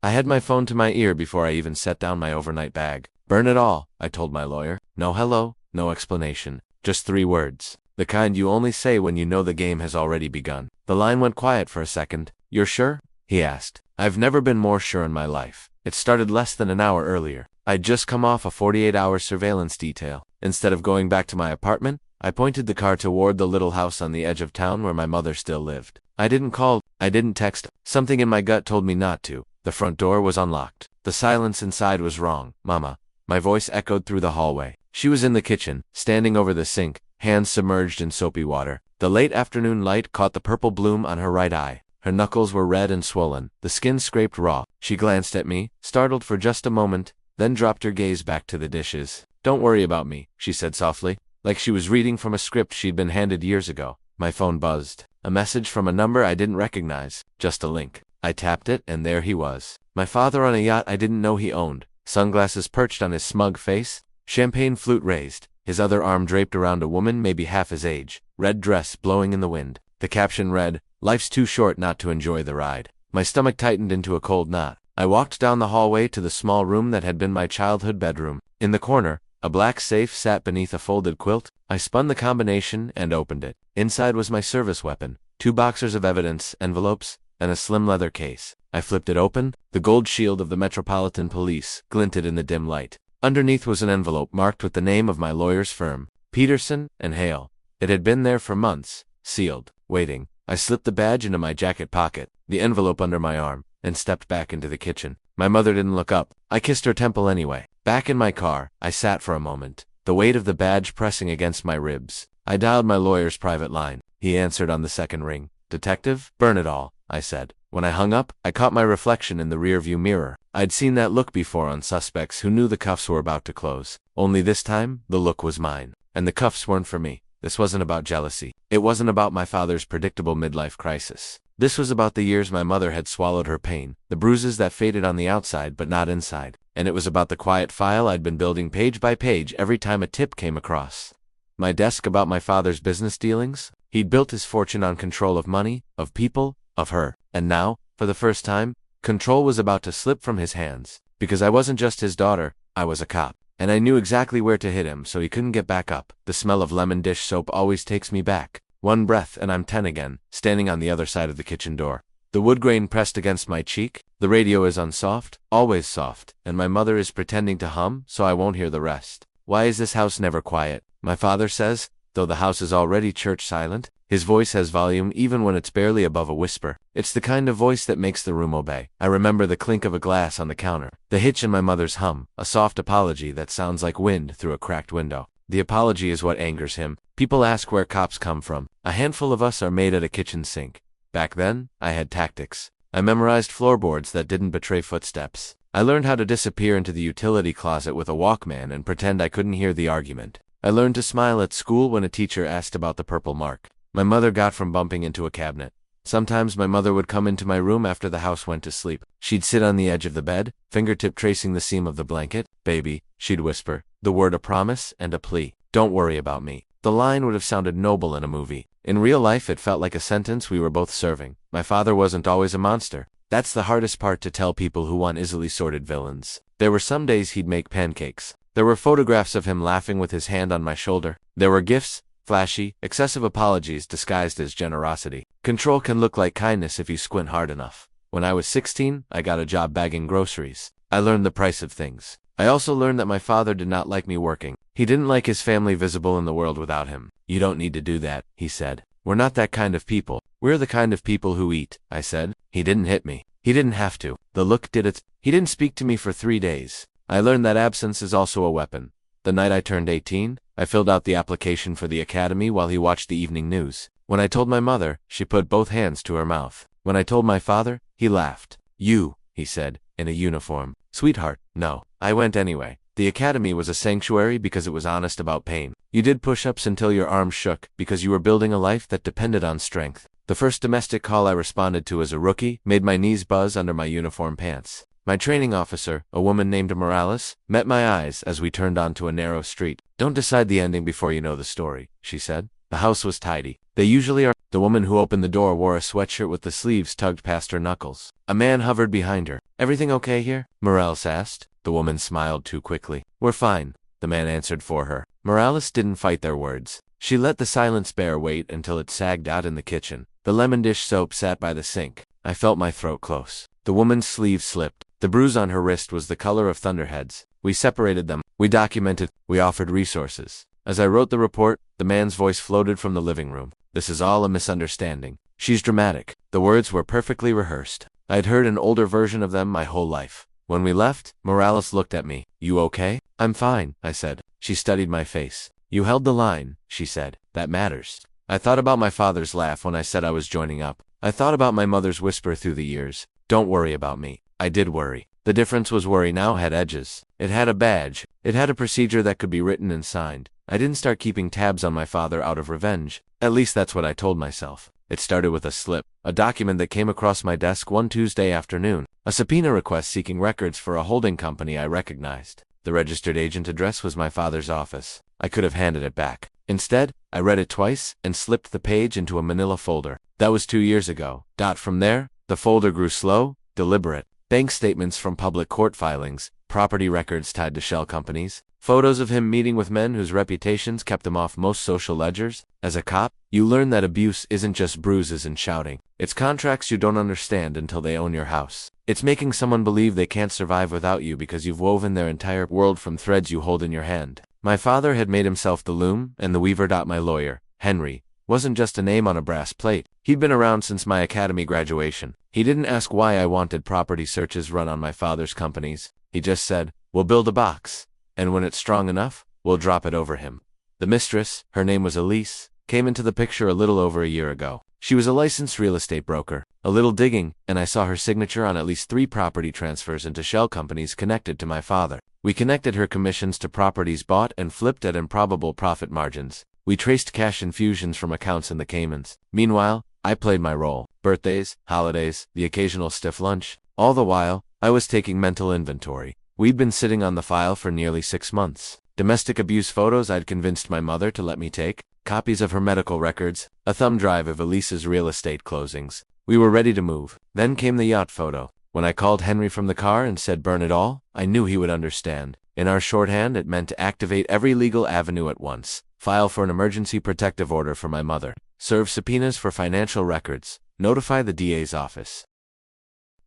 I had my phone to my ear before I even set down my overnight bag. Burn it all, I told my lawyer. No hello, no explanation. Just 3 words. The kind you only say when you know the game has already begun. The line went quiet for a second. You're sure? He asked. I've never been more sure in my life. It started less than an hour earlier. I'd just come off a 48-hour surveillance detail. Instead of going back to my apartment, I pointed the car toward the little house on the edge of town where my mother still lived. I didn't call, I didn't text. Something in my gut told me not to. The front door was unlocked. The silence inside was wrong. Mama. My voice echoed through the hallway. She was in the kitchen, standing over the sink, hands submerged in soapy water. The late afternoon light caught the purple bloom on her right eye. Her knuckles were red and swollen, the skin scraped raw. She glanced at me, startled for just a moment, then dropped her gaze back to the dishes. Don't worry about me, she said softly, like she was reading from a script she'd been handed years ago. My phone buzzed. A message from a number I didn't recognize, just a link. I tapped it, and there he was. My father on a yacht I didn't know he owned, sunglasses perched on his smug face, champagne flute raised, his other arm draped around a woman maybe half his age, red dress blowing in the wind. The caption read, "Life's too short not to enjoy the ride." My stomach tightened into a cold knot. I walked down the hallway to the small room that had been my childhood bedroom. In the corner, a black safe sat beneath a folded quilt. I spun the combination and opened it. Inside was my service weapon, 2 boxers of evidence, envelopes, and a slim leather case. I flipped it open. The gold shield of the Metropolitan Police glinted in the dim light. Underneath was an envelope marked with the name of my lawyer's firm, Peterson and Hale. It had been there for months, sealed, waiting. I slipped the badge into my jacket pocket, the envelope under my arm, and stepped back into the kitchen. My mother didn't look up. I kissed her temple anyway. Back in my car, I sat for a moment, the weight of the badge pressing against my ribs. I dialed my lawyer's private line. He answered on the second ring. "Detective, burn it all," I said. When I hung up, I caught my reflection in the rearview mirror. I'd seen that look before on suspects who knew the cuffs were about to close. Only this time, the look was mine. And the cuffs weren't for me. This wasn't about jealousy. It wasn't about my father's predictable midlife crisis. This was about the years my mother had swallowed her pain, the bruises that faded on the outside but not inside. And it was about the quiet file I'd been building page by page every time a tip came across my desk about my father's business dealings. He'd built his fortune on control of money, of people, of her. And now, for the first time, control was about to slip from his hands. Because I wasn't just his daughter, I was a cop. And I knew exactly where to hit him so he couldn't get back up. The smell of lemon dish soap always takes me back. One breath and I'm 10 again, standing on the other side of the kitchen door. The wood grain pressed against my cheek, the radio is unsoft, always soft, and my mother is pretending to hum so I won't hear the rest. Why is this house never quiet? My father says, though the house is already church silent. His voice has volume even when it's barely above a whisper. It's the kind of voice that makes the room obey. I remember the clink of a glass on the counter, the hitch in my mother's hum, a soft apology that sounds like wind through a cracked window. The apology is what angers him. People ask where cops come from. A handful of us are made at a kitchen sink. Back then, I had tactics. I memorized floorboards that didn't betray footsteps. I learned how to disappear into the utility closet with a Walkman and pretend I couldn't hear the argument. I learned to smile at school when a teacher asked about the purple mark my mother got from bumping into a cabinet. Sometimes my mother would come into my room after the house went to sleep. She'd sit on the edge of the bed, fingertip tracing the seam of the blanket. "Baby," she'd whisper, the word a promise and a plea. "Don't worry about me." The line would have sounded noble in a movie. In real life it felt like a sentence we were both serving. My father wasn't always a monster. That's the hardest part to tell people who want easily sorted villains. There were some days he'd make pancakes. There were photographs of him laughing with his hand on my shoulder. There were gifts, flashy, excessive apologies disguised as generosity. Control can look like kindness if you squint hard enough. When I was 16, I got a job bagging groceries. I learned the price of things. I also learned that my father did not like me working. He didn't like his family visible in the world without him. "You don't need to do that," he said. "We're not that kind of people. We're the kind of people who eat," I said. He didn't hit me. He didn't have to. The look did it. He didn't speak to me for 3 days. I learned that absence is also a weapon. The night I turned 18, I filled out the application for the academy while he watched the evening news. When I told my mother, she put both hands to her mouth. When I told my father, he laughed. "You," he said, in a uniform. "Sweetheart, no." I went anyway. The academy was a sanctuary because it was honest about pain. You did push-ups until your arms shook because you were building a life that depended on strength. The first domestic call I responded to as a rookie made my knees buzz under my uniform pants. My training officer, a woman named Morales, met my eyes as we turned onto a narrow street. "Don't decide the ending before you know the story," she said. The house was tidy. They usually are. The woman who opened the door wore a sweatshirt with the sleeves tugged past her knuckles. A man hovered behind her. "Everything okay here?" Morales asked. The woman smiled too quickly. "We're fine," the man answered for her. Morales didn't fight their words. She let the silence bear weight until it sagged out in the kitchen. The lemon dish soap sat by the sink. I felt my throat close. The woman's sleeve slipped. The bruise on her wrist was the color of thunderheads. We separated them. We documented. We offered resources. As I wrote the report, the man's voice floated from the living room. "This is all a misunderstanding. She's dramatic." The words were perfectly rehearsed. I had heard an older version of them my whole life. When we left, Morales looked at me. "You okay?" "I'm fine," I said. She studied my face. "You held the line," she said. "That matters." I thought about my father's laugh when I said I was joining up. I thought about my mother's whisper through the years. "Don't worry about me." I did worry. The difference was worry now had edges. It had a badge. It had a procedure that could be written and signed. I didn't start keeping tabs on my father out of revenge. At least that's what I told myself. It started with a slip, a document that came across my desk one Tuesday afternoon, a subpoena request seeking records for a holding company I recognized. The registered agent address was my father's office. I could have handed it back. Instead, I read it twice and slipped the page into a manila folder. That was 2 years ago. From there, the folder grew slow, deliberate. Bank statements from public court filings, property records tied to shell companies, photos of him meeting with men whose reputations kept him off most social ledgers. As a cop, you learn that abuse isn't just bruises and shouting. It's contracts you don't understand until they own your house. It's making someone believe they can't survive without you because you've woven their entire world from threads you hold in your hand. My father had made himself the loom and the weaver. My lawyer, Henry, wasn't just a name on a brass plate. He'd been around since my academy graduation. He didn't ask why I wanted property searches run on my father's companies. He just said, "We'll build a box, and when it's strong enough, we'll drop it over him." The mistress, her name was Elise, came into the picture a little over a year ago. She was a licensed real estate broker. A little digging, and I saw her signature on at least 3 property transfers into shell companies connected to my father. We connected her commissions to properties bought and flipped at improbable profit margins. We traced cash infusions from accounts in the Caymans. Meanwhile, I played my role. Birthdays, holidays, the occasional stiff lunch. All the while, I was taking mental inventory. We'd been sitting on the file for nearly 6 months. Domestic abuse photos I'd convinced my mother to let me take, copies of her medical records, a thumb drive of Elise's real estate closings. We were ready to move. Then came the yacht photo. When I called Henry from the car and said burn it all, I knew he would understand. In our shorthand, it meant to activate every legal avenue at once. File for an emergency protective order for my mother. Serve subpoenas for financial records. Notify the DA's office.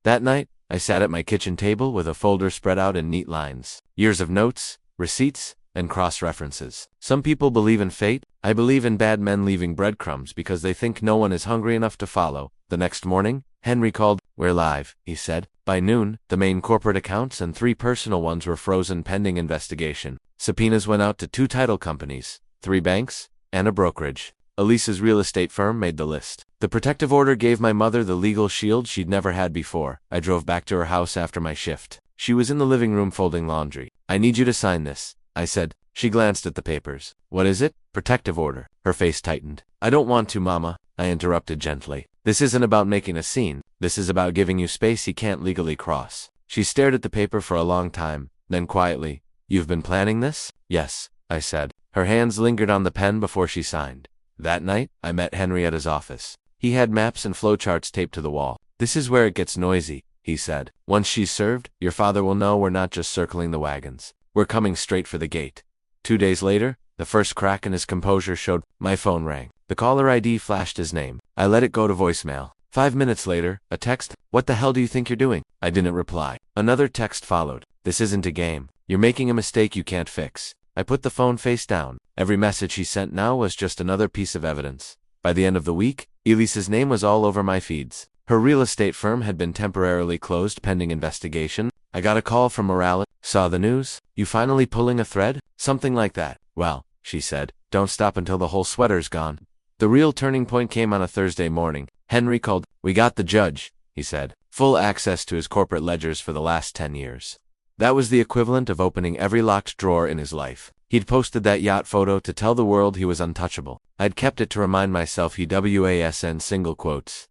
That night, I sat at my kitchen table with a folder spread out in neat lines. Years of notes, receipts, and cross-references. Some people believe in fate. I believe in bad men leaving breadcrumbs because they think no one is hungry enough to follow. The next morning, Henry called. "We're live," he said. By noon, the main corporate accounts and 3 personal ones were frozen pending investigation. Subpoenas went out to 2 title companies, 3 banks, and a brokerage. Elise's real estate firm made the list. The protective order gave my mother the legal shield she'd never had before. I drove back to her house after my shift. She was in the living room folding laundry. "I need you to sign this," I said. She glanced at the papers. "What is it?" "Protective order." Her face tightened. "I don't want to, Mama," I interrupted gently. "This isn't about making a scene. This is about giving you space he can't legally cross." She stared at the paper for a long time, then quietly, "You've been planning this?" "Yes," I said. Her hands lingered on the pen before she signed. That night, I met Henry at his office. He had maps and flowcharts taped to the wall. "This is where it gets noisy," he said. "Once she's served, your father will know we're not just circling the wagons. We're coming straight for the gate." 2 days later, the first crack in his composure showed. My phone rang. The caller ID flashed his name. I let it go to voicemail. 5 minutes later, a text. "What the hell do you think you're doing?" I didn't reply. Another text followed. "This isn't a game. You're making a mistake you can't fix." I put the phone face down. Every message he sent now was just another piece of evidence. By the end of the week, Elise's name was all over my feeds. Her real estate firm had been temporarily closed pending investigation. I got a call from Morales. "Saw the news? You finally pulling a thread?" "Something like that." "Well," she said, "don't stop until the whole sweater's gone." The real turning point came on a Thursday morning. Henry called. "We got the judge," he said. "Full access to his corporate ledgers for the last 10 years. That was the equivalent of opening every locked drawer in his life. He'd posted that yacht photo to tell the world he was untouchable. I'd kept it to remind myself he wasn single quotes.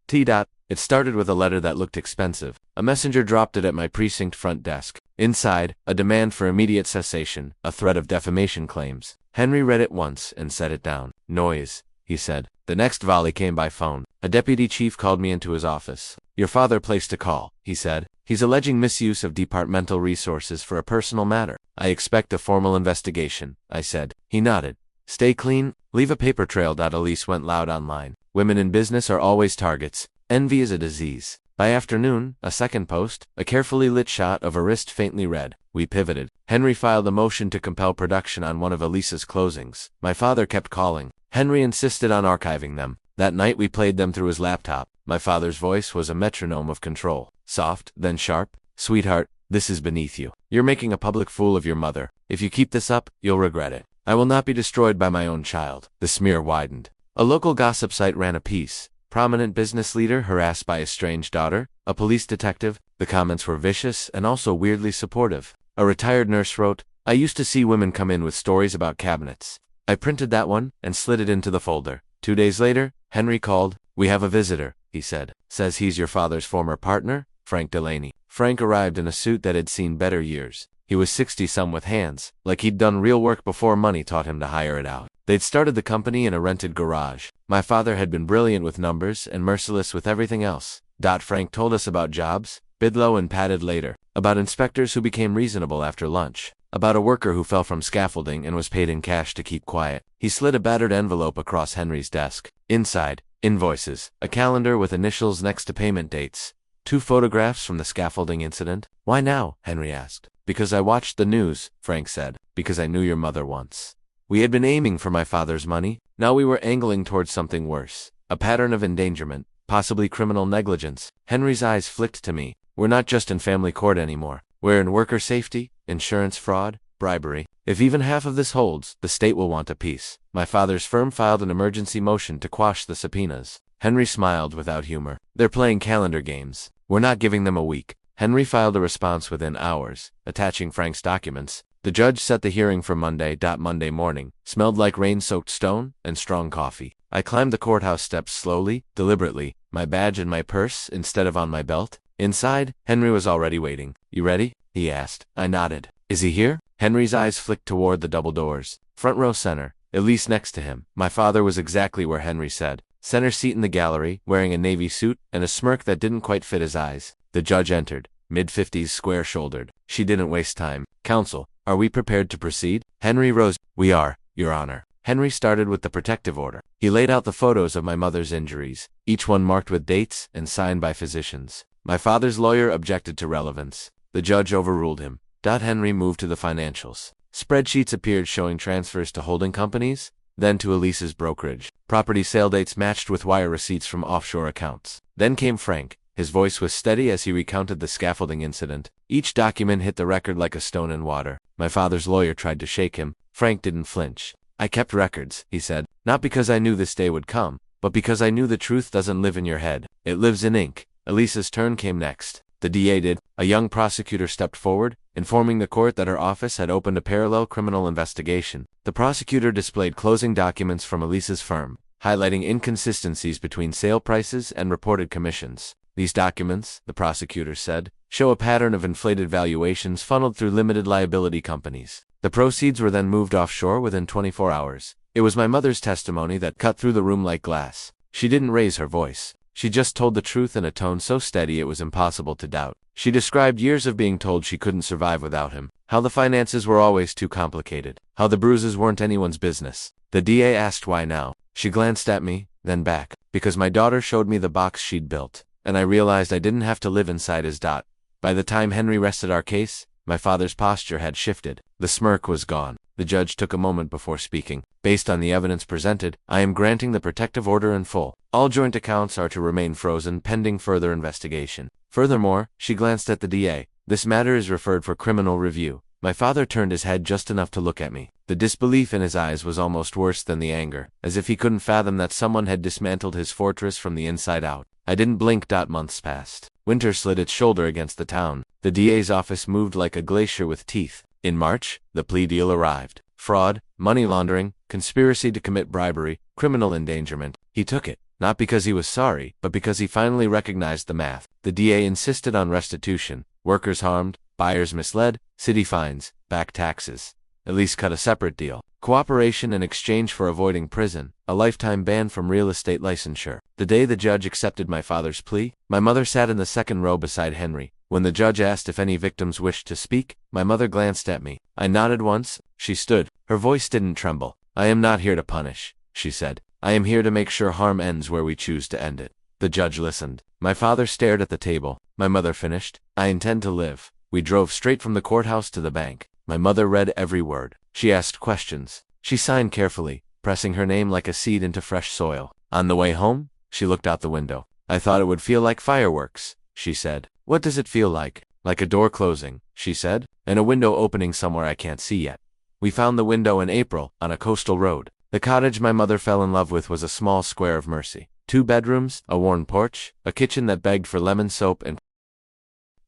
It started with a letter that looked expensive. A messenger dropped it at my precinct front desk. Inside, a demand for immediate cessation, a threat of defamation claims. Henry read it once and set it down. "Noise," he said. The next volley came by phone. A deputy chief called me into his office. Your father placed a call, he said. He's alleging misuse of departmental resources for a personal matter. I expect a formal investigation, I said. He nodded. Stay clean, leave a paper trail. Elise went loud online. Women in business are always targets. Envy is a disease. By afternoon, a second post, a carefully lit shot of a wrist faintly red. We pivoted. Henry filed a motion to compel production on one of Elisa's closings. My father kept calling. Henry insisted on archiving them. That night we played them through his laptop. My father's voice was a metronome of control. Soft, then sharp. Sweetheart, this is beneath you. You're making a public fool of your mother. If you keep this up, you'll regret it. I will not be destroyed by my own child. The smear widened. A local gossip site ran a piece. Prominent business leader harassed by estranged daughter, a police detective. The comments were vicious and also weirdly supportive. A retired nurse wrote, I used to see women come in with stories about cabinets. I printed that one and slid it into the folder. 2 days later, Henry called. We have a visitor, he said. Says he's your father's former partner, Frank Delaney. Frank arrived in a suit that had seen better years. He was 60-some with hands, like he'd done real work before money taught him to hire it out. They'd started the company in a rented garage. My father had been brilliant with numbers and merciless with everything else. Frank told us about jobs, bid low and padded later, about inspectors who became reasonable after lunch, about a worker who fell from scaffolding and was paid in cash to keep quiet. He slid a battered envelope across Henry's desk. Inside, invoices, a calendar with initials next to payment dates, 2 photographs from the scaffolding incident. Why now? Henry asked. Because I watched the news, Frank said. Because I knew your mother once. We had been aiming for my father's money. Now we were angling towards something worse. A pattern of endangerment, possibly criminal negligence. Henry's eyes flicked to me. We're not just in family court anymore. We're in worker safety, insurance fraud, bribery. If even half of this holds, the state will want a piece. My father's firm filed an emergency motion to quash the subpoenas. Henry smiled without humor. They're playing calendar games. We're not giving them a week. Henry filed a response within hours, attaching Frank's documents. The judge set the hearing for Monday. Monday morning smelled like rain-soaked stone and strong coffee. I climbed the courthouse steps slowly, deliberately, my badge in my purse instead of on my belt. Inside, Henry was already waiting. You ready? He asked. I nodded. Is he here? Henry's eyes flicked toward the double doors. Front row center, Elise next to him. My father was exactly where Henry said. Center seat in the gallery, wearing a navy suit and a smirk that didn't quite fit his eyes. The judge entered, mid-50s, square-shouldered. She didn't waste time. Counsel, are we prepared to proceed? Henry rose. We are, Your Honor. Henry started with the protective order. He laid out the photos of my mother's injuries, each one marked with dates and signed by physicians. My father's lawyer objected to relevance. The judge overruled him. Henry moved to the financials. Spreadsheets appeared showing transfers to holding companies, then to Elisa's brokerage. Property sale dates matched with wire receipts from offshore accounts. Then came Frank. His voice was steady as he recounted the scaffolding incident. Each document hit the record like a stone in water. My father's lawyer tried to shake him. Frank didn't flinch. I kept records, he said, not because I knew this day would come, but because I knew the truth doesn't live in your head. It lives in ink. Elisa's turn came next. The DA did. A young prosecutor stepped forward, informing the court that her office had opened a parallel criminal investigation. The prosecutor displayed closing documents from Elisa's firm, highlighting inconsistencies between sale prices and reported commissions. These documents, the prosecutor said, show a pattern of inflated valuations funneled through limited liability companies. The proceeds were then moved offshore within 24 hours. It was my mother's testimony that cut through the room like glass. She didn't raise her voice. She just told the truth in a tone so steady it was impossible to doubt. She described years of being told she couldn't survive without him, how the finances were always too complicated, how the bruises weren't anyone's business. The DA asked why now. She glanced at me, then back. Because my daughter showed me the box she'd built, and I realized I didn't have to live inside his dot. By the time Henry rested our case, my father's posture had shifted. The smirk was gone. The judge took a moment before speaking. Based on the evidence presented, I am granting the protective order in full. All joint accounts are to remain frozen pending further investigation. Furthermore, she glanced at the DA. This matter is referred for criminal review. My father turned his head just enough to look at me. The disbelief in his eyes was almost worse than the anger, as if he couldn't fathom that someone had dismantled his fortress from the inside out. I didn't blink. Months passed. Winter slid its shoulder against the town. The DA's office moved like a glacier with teeth. In March, the plea deal arrived. Fraud, money laundering, conspiracy to commit bribery, criminal endangerment. He took it, not because he was sorry, but because he finally recognized the math. The DA insisted on restitution. Workers harmed, buyers misled, city fines, back taxes. Elise cut a separate deal. Cooperation in exchange for avoiding prison, a lifetime ban from real estate licensure. The day the judge accepted my father's plea, my mother sat in the second row beside Henry. When the judge asked if any victims wished to speak, my mother glanced at me. I nodded once. She stood. Her voice didn't tremble. I am not here to punish, she said. I am here to make sure harm ends where we choose to end it. The judge listened. My father stared at the table. My mother finished. I intend to live. We drove straight from the courthouse to the bank. My mother read every word. She asked questions. She signed carefully, pressing her name like a seed into fresh soil. On the way home, she looked out the window. I thought it would feel like fireworks, she said. What does it feel like? Like a door closing, she said, and a window opening somewhere I can't see yet. We found the window in April, on a coastal road. The cottage my mother fell in love with was a small square of mercy. 2 bedrooms, a worn porch, a kitchen that begged for lemon soap and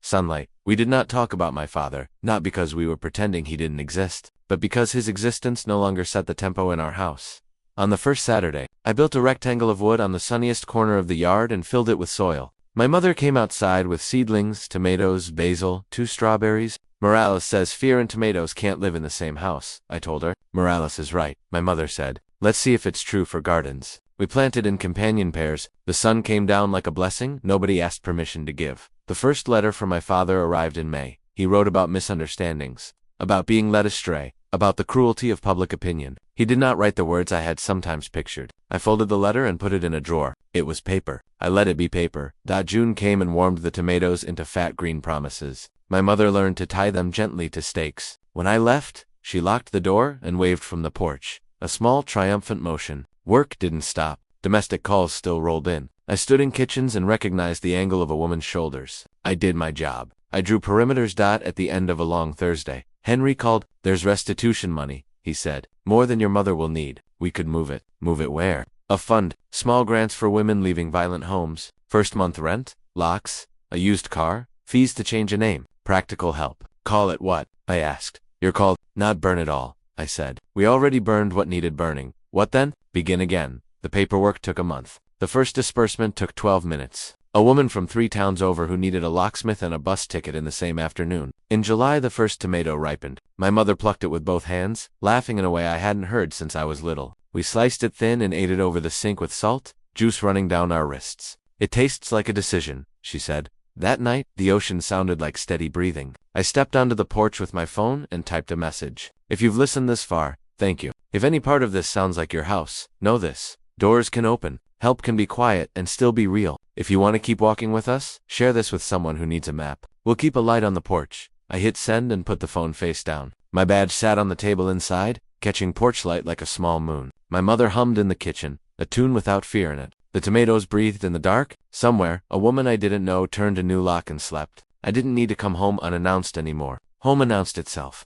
sunlight. We did not talk about my father, not because we were pretending he didn't exist, but because his existence no longer set the tempo in our house. On the first Saturday, I built a rectangle of wood on the sunniest corner of the yard and filled it with soil. My mother came outside with seedlings, tomatoes, basil, 2 strawberries. Morales says fear and tomatoes can't live in the same house, I told her. Morales is right, my mother said. Let's see if it's true for gardens. We planted in companion pairs. The sun came down like a blessing nobody asked permission to give. The first letter from my father arrived in May. He wrote about misunderstandings, about being led astray, about the cruelty of public opinion. He did not write the words I had sometimes pictured. I folded the letter and put it in a drawer. It was paper. I let it be paper. June came and warmed the tomatoes into fat green promises. My mother learned to tie them gently to stakes. When I left, she locked the door and waved from the porch. A small triumphant motion. Work didn't stop. Domestic calls still rolled in. I stood in kitchens and recognized the angle of a woman's shoulders. I did my job. I drew perimeters. At the end of a long Thursday, Henry called. There's restitution money, he said. More than your mother will need. We could move it. Move it where? A fund. Small grants for women leaving violent homes. First month rent. Locks. A used car. Fees to change a name. Practical help. Call it what? I asked. You're called. Not burn it all, I said. We already burned what needed burning. What then? Begin again. The paperwork took a month. The first disbursement took 12 minutes. A woman from 3 towns over who needed a locksmith and a bus ticket in the same afternoon. In July the first tomato ripened. My mother plucked it with both hands, laughing in a way I hadn't heard since I was little. We sliced it thin and ate it over the sink with salt, juice running down our wrists. It tastes like a decision, she said. That night, the ocean sounded like steady breathing. I stepped onto the porch with my phone and typed a message. If you've listened this far, thank you. If any part of this sounds like your house, know this. Doors can open. Help can be quiet and still be real. If you want to keep walking with us, share this with someone who needs a map. We'll keep a light on the porch. I hit send and put the phone face down. My badge sat on the table inside, catching porch light like a small moon. My mother hummed in the kitchen, a tune without fear in it. The tomatoes breathed in the dark. Somewhere, a woman I didn't know turned a new lock and slept. I didn't need to come home unannounced anymore. Home announced itself.